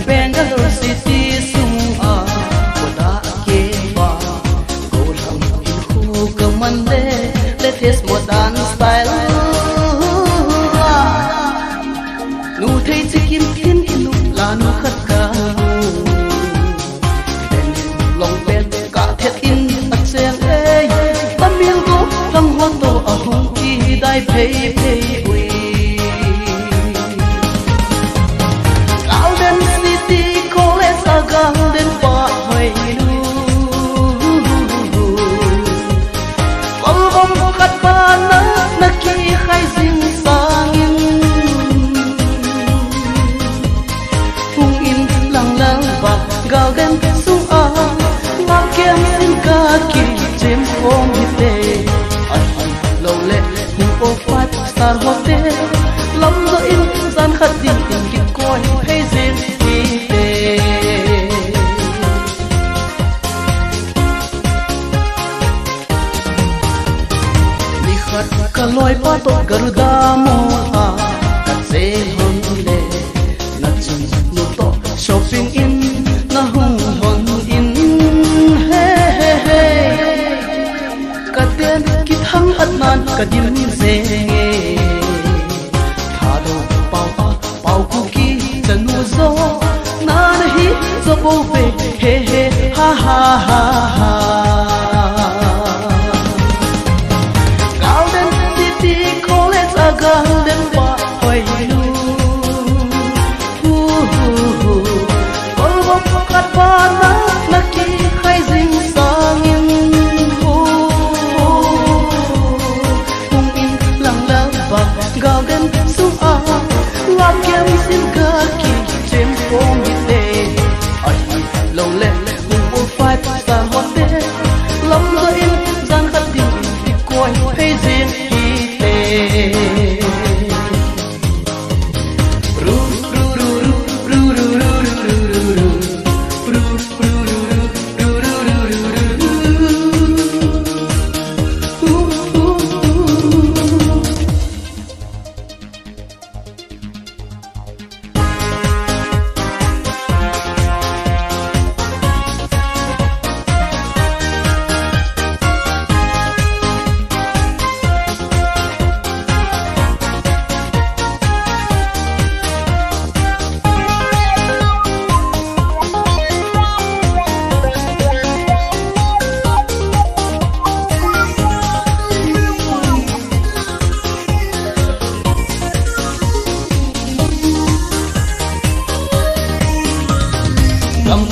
Bangalore city sung koda ke ba kolam ilhu kamande latest modern style nu thei chikin kin inu lanu khat ka long pen ka thet in acheng ei tamil go lang ho to ahong ki dai phei phei ui Golden Boy lu Kolom kat pana naki khai sing sangin Hung in lang lang ba golden sung a ngam kem sin kaki jem hom hite ai lo le hung o fat star hotel lam lo in san khat din tin ki koi hey jem hite Kaloi pa to garuda mo ha katse hon le na chun no to shopping in na hung hon in hey hey hey katen kit hang atnan kadim se nge thado pau ku ki chanu zo na nahi zo bo ve he he ha ha ha ha Golden boy lu Kolom kat pana naki khai sing sangin Hung in lang lang ba golden sung a ngam kem sin kaki jem hom hite ai lo le hung o five star hotel lam lo in zan khat din ki koi hey jem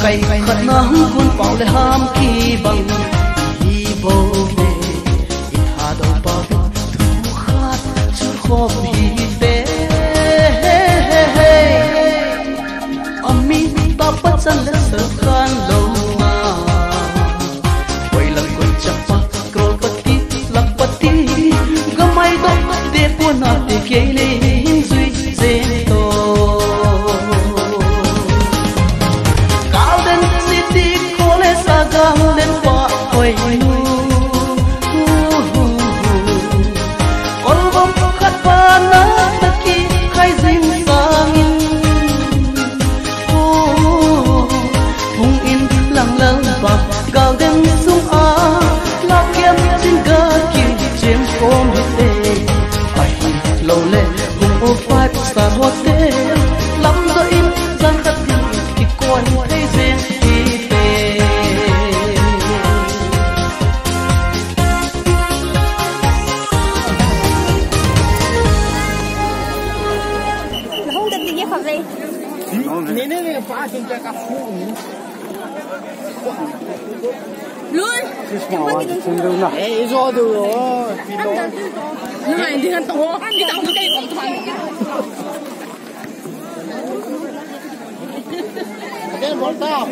Cây khát nắng hun bao le ham ki bang hi bo ve it ha do ba thu khat chu khom hi te chân lên sơ khan lâu mà quay lần quay chắp pa crawl pati lắc pati gamay đó để buồn nát để kể lên duy dễ to cao đến city college saga lên qua quay nu album khát pa na taki khai dinh sangin hung in lang lang ba gao đến sung a la kem sin ga ki jem kom te ai lâu lệ hung o five star hotel lam do in gian khát ki kon thấy dễ Nene phá trên cái cặp phụ luôn. Ê, do được rồi. Nhưng mà đi ăn tổ, đi tao cái còn thoải. Cái món tao.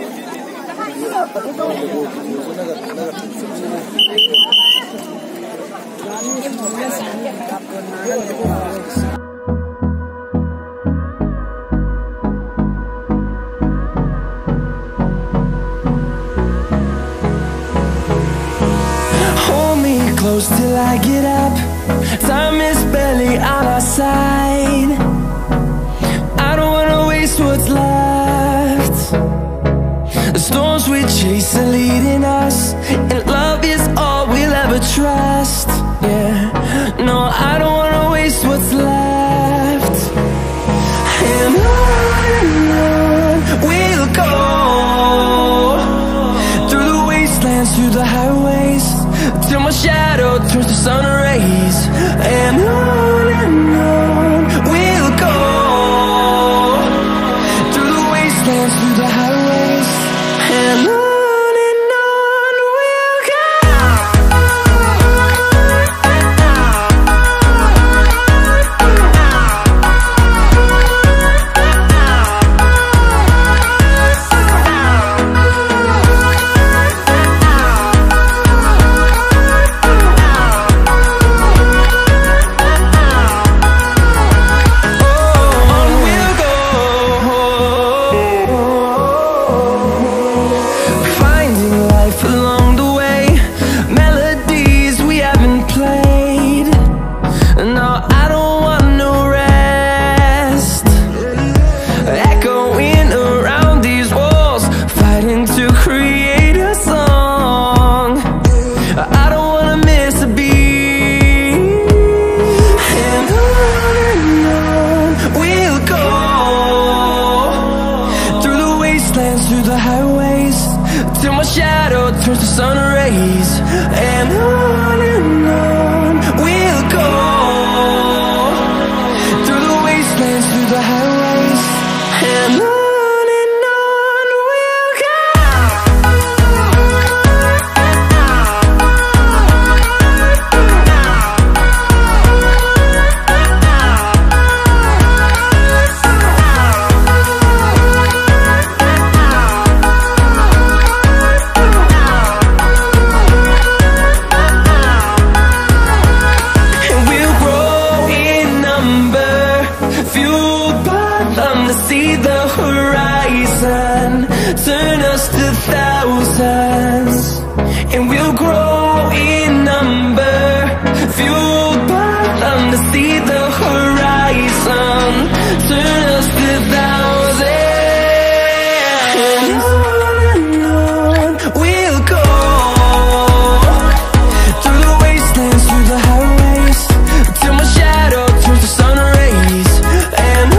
Close till I get up. Time is barely on our side. I don't wanna waste what's left. The storms we chase are leading us, and love is all we'll ever trust. Yeah, no, I don't wanna waste what's left. And on we'll go, through the wastelands, through the highways, till my shadow turns to sun rays. And on we'll go, through the wastelands, through the highways. And on we'll go. Through the highways, till my shadow turns to sun rays. And on we'll go, through the wastelands, through the highways. And on we'll go. See the horizon, turn us to thousands, and we'll grow in number, fueled by them. To see the horizon, turn us to thousands, and on we'll go, through the wastelands, through the highways, till my shadow turns to sun rays. And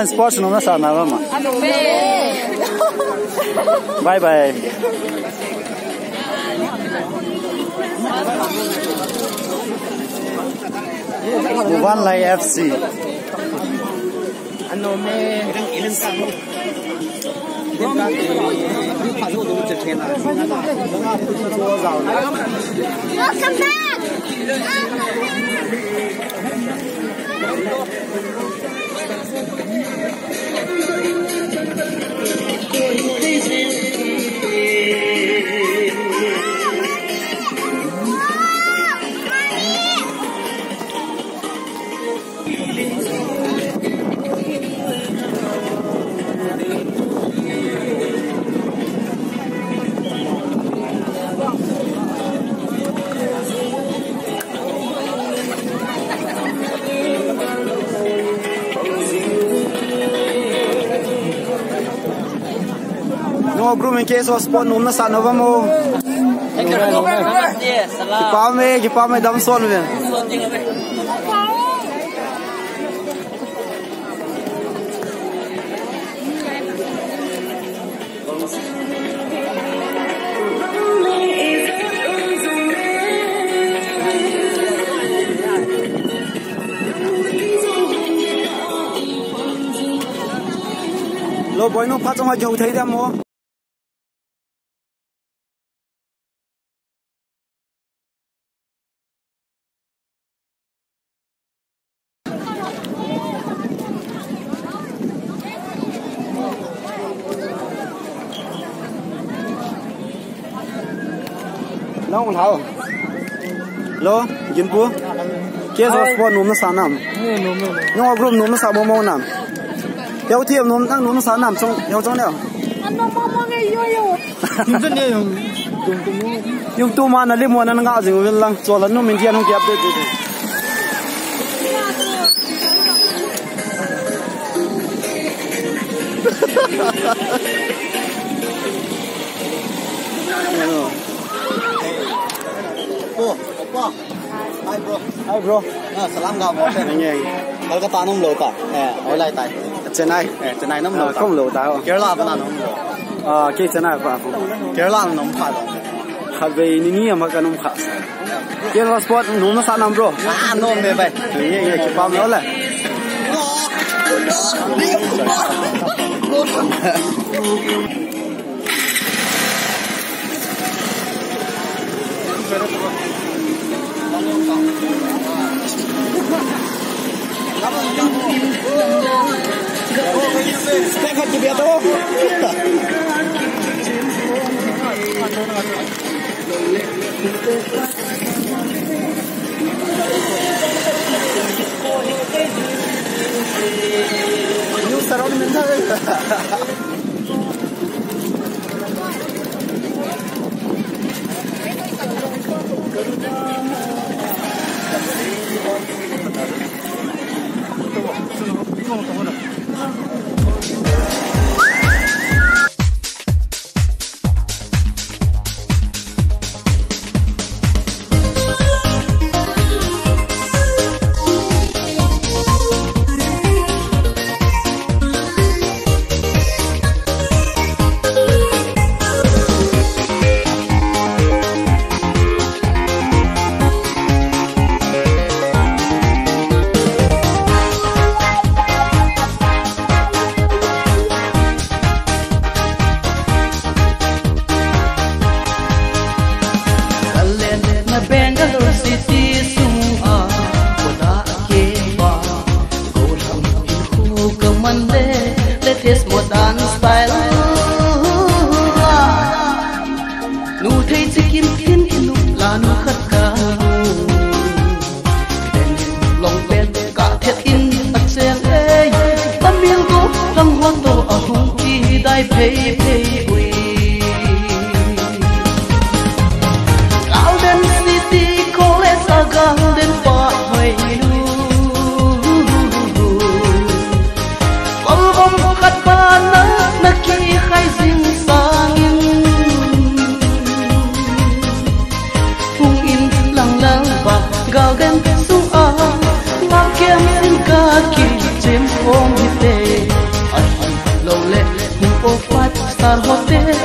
Sports no nasa na mama. Bye bye. One Lai FC. Ano me ilan sa mo? Welcome back. No groom in KSO sport no na sa no mo. Ki pa me dam son ve. Lo boy no pha trong ha jau thai da mo. Long thao. Lo, jin pu. KSO sport num na sa nam. No group num na sa mo nam. Theo thiệp num đang num na sa nam trong theo trong nào. Anh mo ngai yo yo. Rất nhiều yung tu ma na limon na nga jing wel lang Chollhanu min dian hong kiap de. Opa. Hi bro. Hi bro. Salam ga mo. Nghe. Kolkata nom lo ta. Ở lại tại Chennai nom lo. Không lo ta. Kerala ba nom lo. Ke Chennai pa. Kerala nom pha lo. Kha ve ni ma ka nom kha. KSO sport nom na sa nam bro. Nom me bai. Nghe ki pa mo la. Dekat di biasa. New SARONPHAI. lai phê phê ui Golden City College a Golden Pa hoài nu Ol bom khat pa na ki khai zing sangin Hung in lang lang ba Golden sung a ngam kem in kaki chem om hite lâu lệ hung ô phát star hotel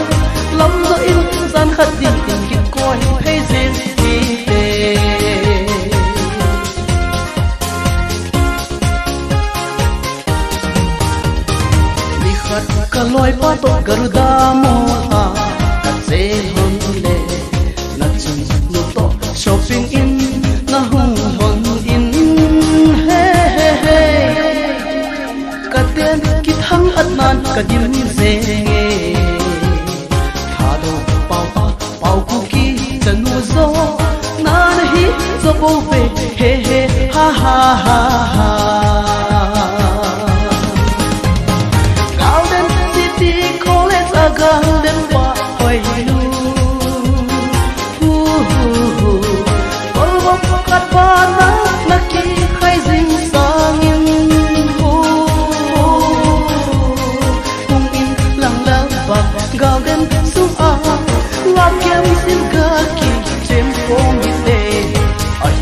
lắm rồi in gian khát tiền tiền kịp coi hay duyên đi về đi khát cả loài ba tổ garuda moa cả dễ hơn lệ là chừng lúc to shopping in na hung hon in hey hey hey cả tiền kịp hăng ắt nan cả điểm dễ nghe thà đâu bao cookie chân mùa gió nan hi gió bầu về he he ha ha ha ha Golden City College a Golden Pa hoài nu Ol bom khat pa na ki khai zing sangin Golden sung a ngam kem sin kaki chem phong hite ai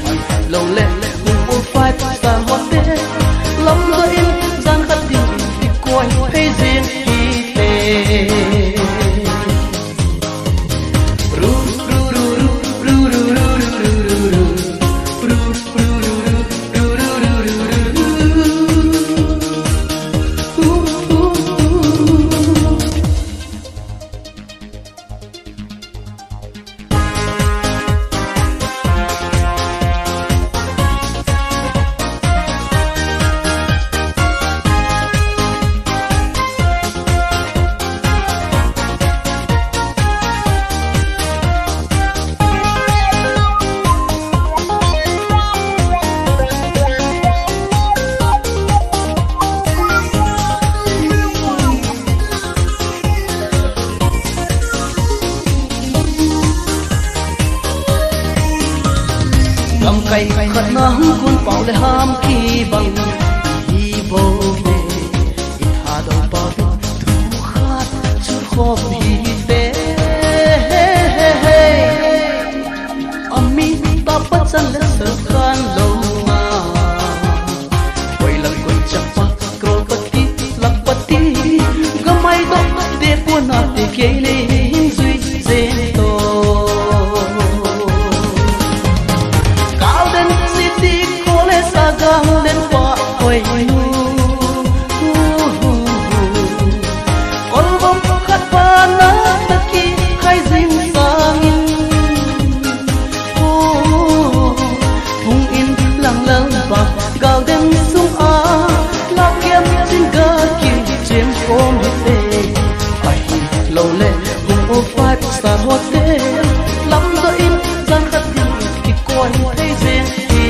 lâu lệ hung ô five star hotel lắm rồi in gian khát tiền đi coi hay duyên hite ru ru ru ru ru ru ru ru ru Cầm cây khát nắng cuốn bao le ham khi bằng đi bầu về ít hà đầu bao thu khát chút khóc hi về ami ta bắt chân lên sờ khan lâu mà quay lần quay chắp pa crocodile lakpati gamay do de puna te kele zui zento Golden City College a Golden Pa hoài nu Ol bom khat pa na ki khai zing sangin hung in lang lang ba Golden sung a lao kem sin kaki chem phong hite ai lâu lệ hung ô five star hotel lắm rồi in gian khát tiền kịp coi hay duyên hite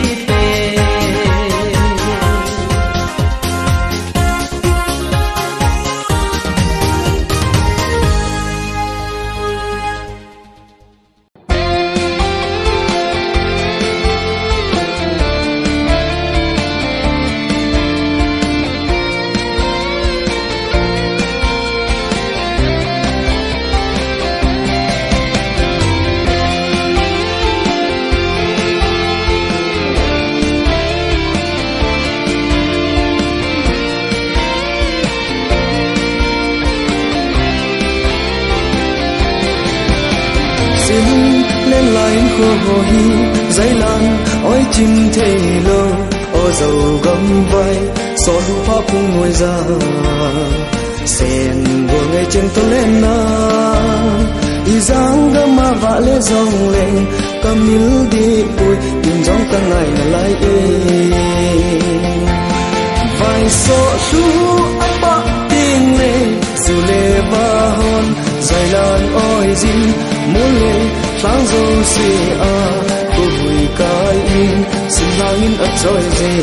lên lại khô hi dây lan ôi chim thề lơ ô dầu gấm vai xó lu pháp ngồi ra sen vừa ngày trên tôi lên na y giang gama vạ lê dòng lên camil đi bụi tìm gióng ta ngày là lại vài số su anh bác tiếng lên dù lê ba hòn dài lan ôi gì muốn lên sáng dâu xì à cô vui cái in xin lang in ấp rồi dê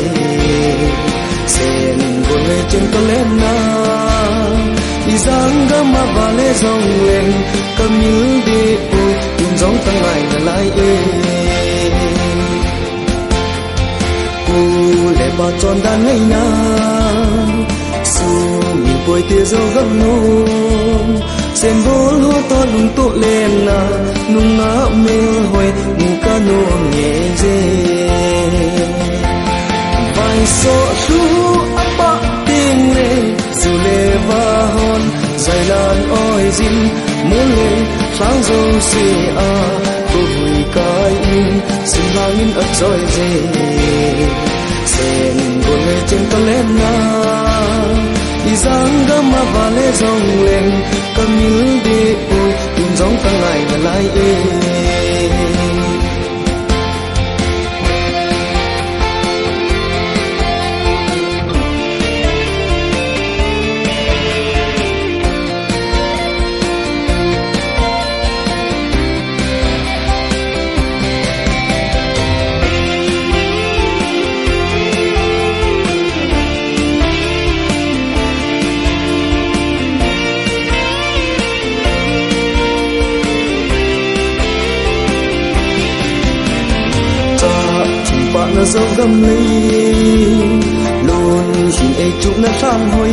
sen buồn ngày trên tôi lên na izang gama vale zong leng kamil de u tum zong tangai na lai e u le ba chon dan ngai na su mi poi te zo gam no sen bol ho to lung tu len na nung na me hoi mu ka no nge je vai so su apa ting le su le va hon zai lan oi zin muốn lên sáng dâu si a cô vui cái in xin mang in ấp rồi dê sen buồn về trên con lên na izang gama vale zong leng kamil de oi tum zong tangai na lai e na dấu gầm lấy luôn hình ấy chụp na sang hồi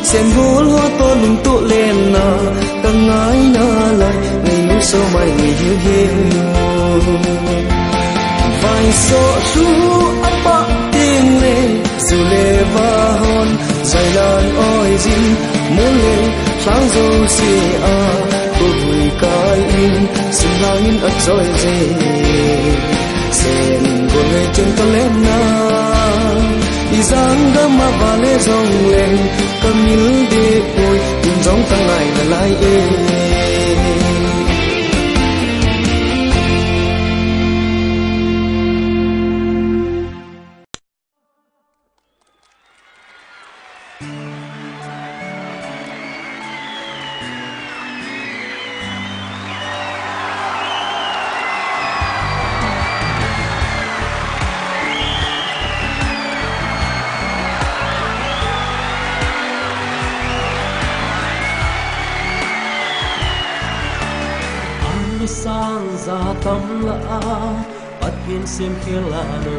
sen vô hoa to lùng tụ lên na càng ngái na lại ngày núi sâu mai người hiu hiu vài số su apa tiếng lên dù lệ va hòn dài lan oi zin muốn lên sáng dâu si a cô vui cái in xin lang in ấp rồi dê sen buồn ngày trên con lên na izang gama vale zong leng kamil de oi tum zong tangai na lai e sang ra tâm la bắt hiên sim Chollhanu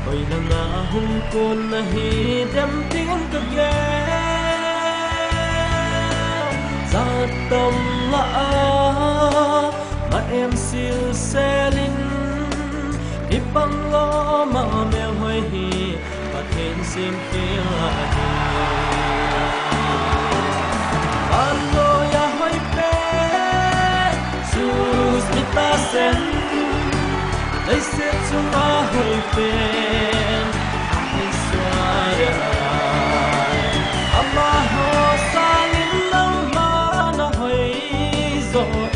oi na nga hung kon na hi dem tiếng ka ge ra tâm la bắt em siêu xe linh đi băng lo mà mèo hơi hi bắt hiên sim Chollhanu ta sen lấy xếp chúng ta hồi về anh xoay ama ho sang in nắng mà nó hồi rồi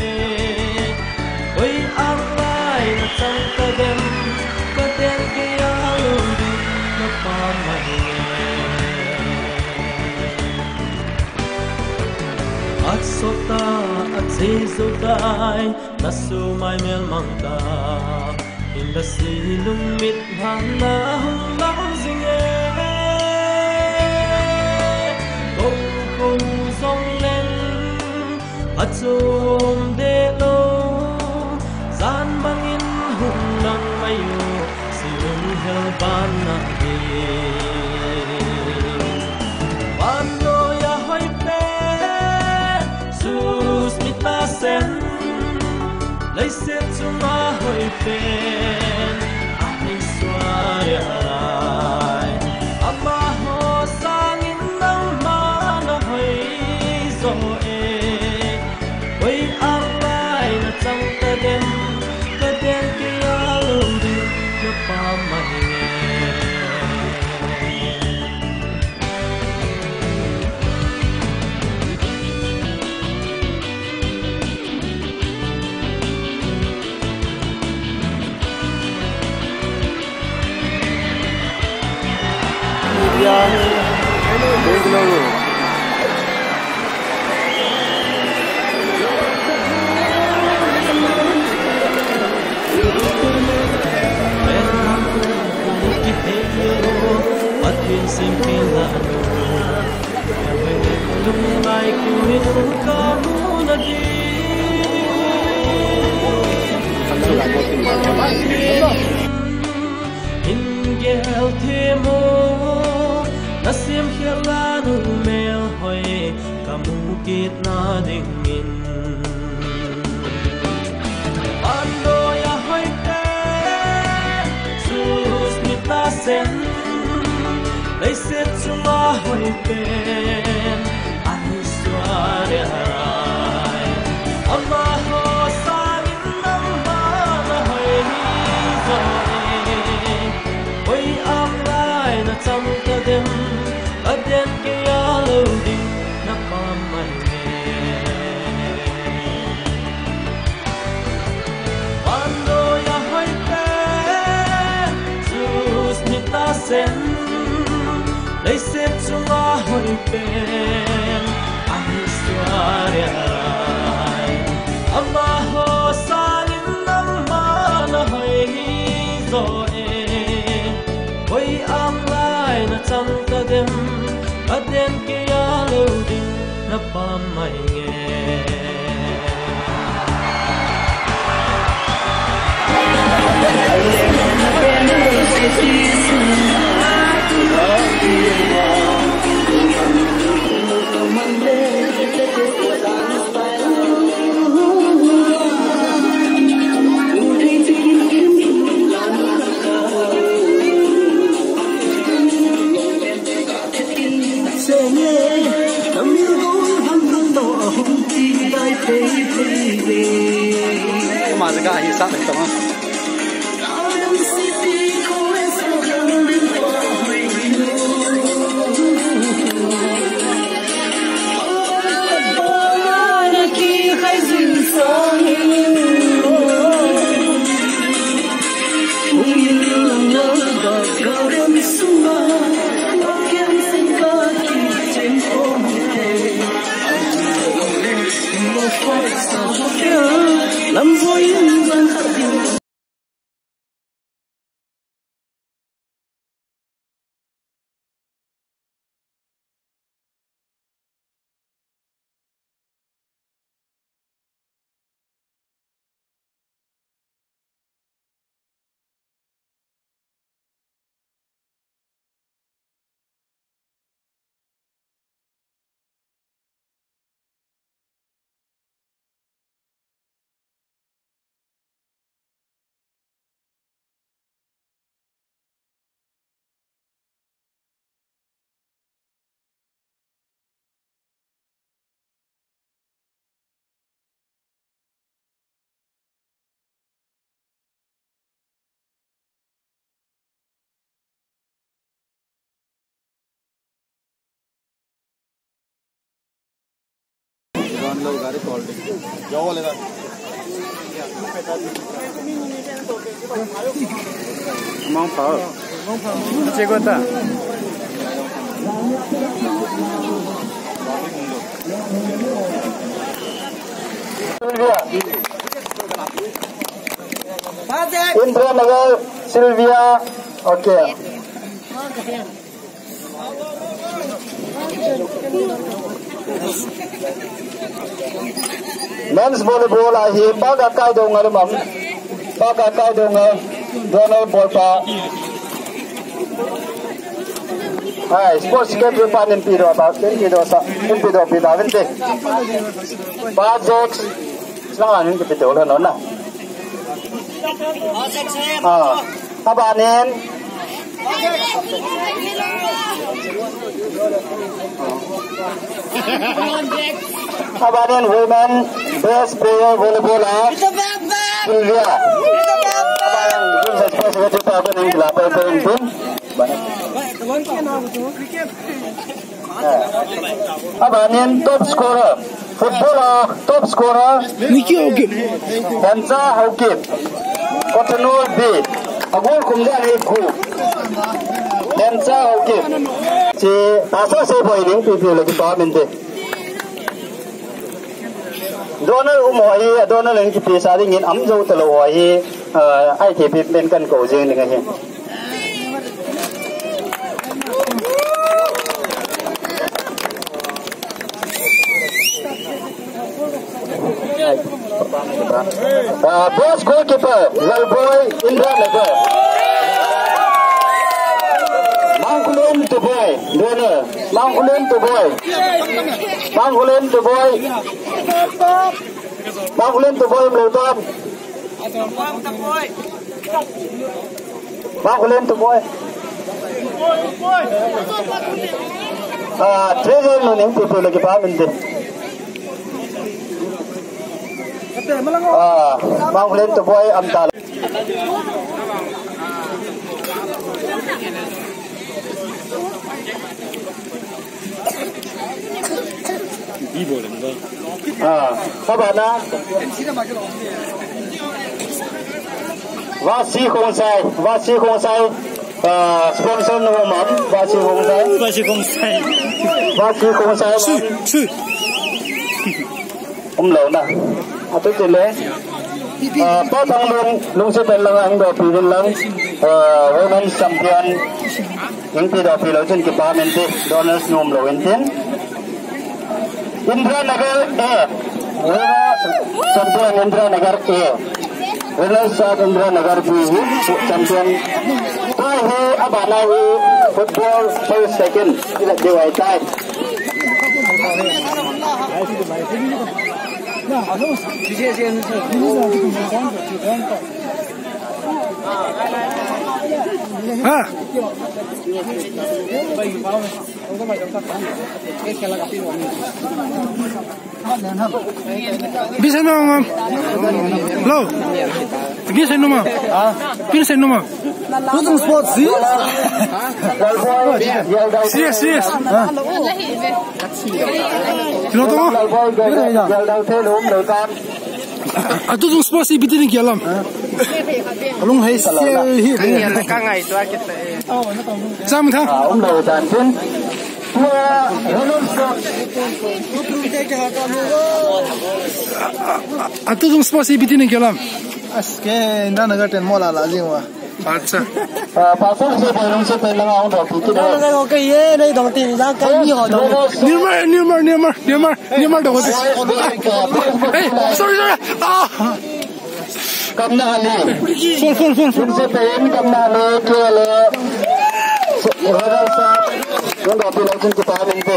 ôi ăn lại nó chẳng ta đem có tên kia luôn đi nó pa mày at sota at zizudai nasu mai mel mangta in the silum mit bhana hum lang zinge kong kong song len atum de lo zan bangin hum lang mayu silum hel bana de bando ya hoi pe sus mit ta sen lấy xếp chúng ta hồi phèn anh xoay ama ho sang in nắng mà nó hồi rồi ôi ăn lại nó chẳng ta đem kia luôn đi nó pa mày Bangalore. But in simple sen lấy xét chung a hồi bên ai xóa để harai ama ho sang in năm ba na hồi rồi ôi am lại na chăm ta đêm ở đêm kia lâu đi na pam mai Quando ya hoy pe sus ni ta sen lấy xếp chung a hồi bên ai xóa để harai ama ho sang in năm ba na hồi rồi ôi am lại na chăm ta đêm ở đêm kia lâu đi na pam mai nghe mà cái gì sát được không? Làm vui dân khát vọng लोग गाड़ी कॉल जाओ वाले मां पाओ चेक होता Indranagar Sylvia okay men's volleyball a hi pa ka kai dong ngal mam pa ka kai dong donor ball pa hai sports secretary pan in pido ba ken pido sa in pido pida vente pa jox slang an ke pido la non na abanen Abanen women best player volleyball Sylvia. Abanen top scorer footballer top scorer Niki Ogip Danza Ogip Kotanol B Agol kumda ni ku Danza Ogip si asa se boy ning pipi lagi pa mente donor umoi donor leng ki pisa ring in amjo talo hi ai thi pip ben kan ko jeng ni ngai boss goalkeeper Lalboy Indra Nagar Mangkulen to boy donor Mangkulen to boy Mangkulen to boy Mangkulen to boy Mlotam Mangkulen to boy treasure lo ning pu lagi paham ente mang len to boy am tal các bạn đã vasi không sai sponsor number 1 vasi không sai ông lẩu nè tôi chỉ lấy bao thằng luôn sẽเป็นlang anh đồ phi bên lang women champion những phi đồ phi lẩu trên cái ba mente donors nom lẩu enten Indranagar A champion Indranagar A winners of Indranagar B champion tai he abana he football first second tidak diwai tai bisa nama lo bisa nama Tutung sport sih serius lo tengok tutung sport sih bitin ki alam alung hai sama thang ông đầu đàn trên tutung sport sih bitin ki alam aske Indranagar ten mola lazim wa अच्छा पासों से पैरों से पहले लगाऊं तो ठीक है ओके ये नहीं दो तीन जा कहीं हो दो निर्मल दो sorry कम ना ले फोन उनसे पहले कम ना ले के ले ये सा उन दो तीन लोगों के पास इनसे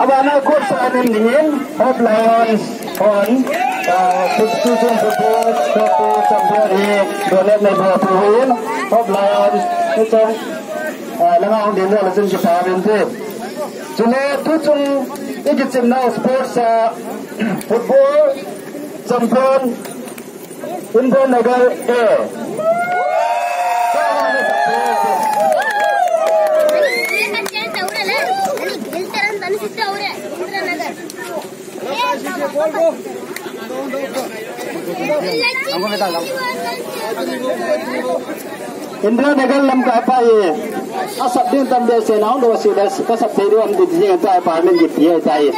अब आना कोर्स आने लिए of Lions on football football champion ये दोनों में बहुत हुए ऑफ लायंस तो लगा हम दिन वाले दिन के पास इनसे चुने तो तुम एक चिन्ह sports football champion Indranagar A Indranagar lam ka pa ye asap din tam de se naung do si das ka sap se rom di je ta pa men git ye ta ye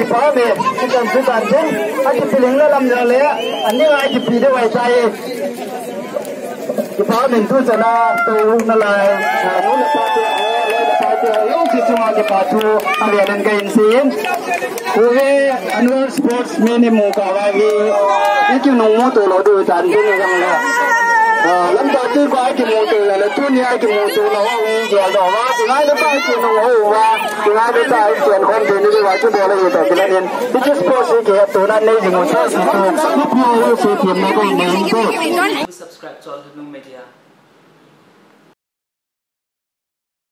Pahami, kita sudah jen, aku pilih dalam jalan, ane aku pilih wifi. Kita pahami tu jana tu nalai, nula patu, yang sisi mana patu, ada yang kain sin. Kue annual sports minimum kawagi, itu nunggu tu lo tu jangan ni lắm đầu tiên có ai kìm một từ là tuôn như ai kìm một từ là hoa huy giờ đỏ hoa thì ai nó phải kìm nó hoa hoa thì ai nó phải chuyển không thì như vậy chứ bộ là gì tại cái nên cái sport gì kìa tụi anh đây thì ngồi chơi thì lúc nào cũng sự kiện nó cũng nên thôi. Subscribe to Chollhanu Media.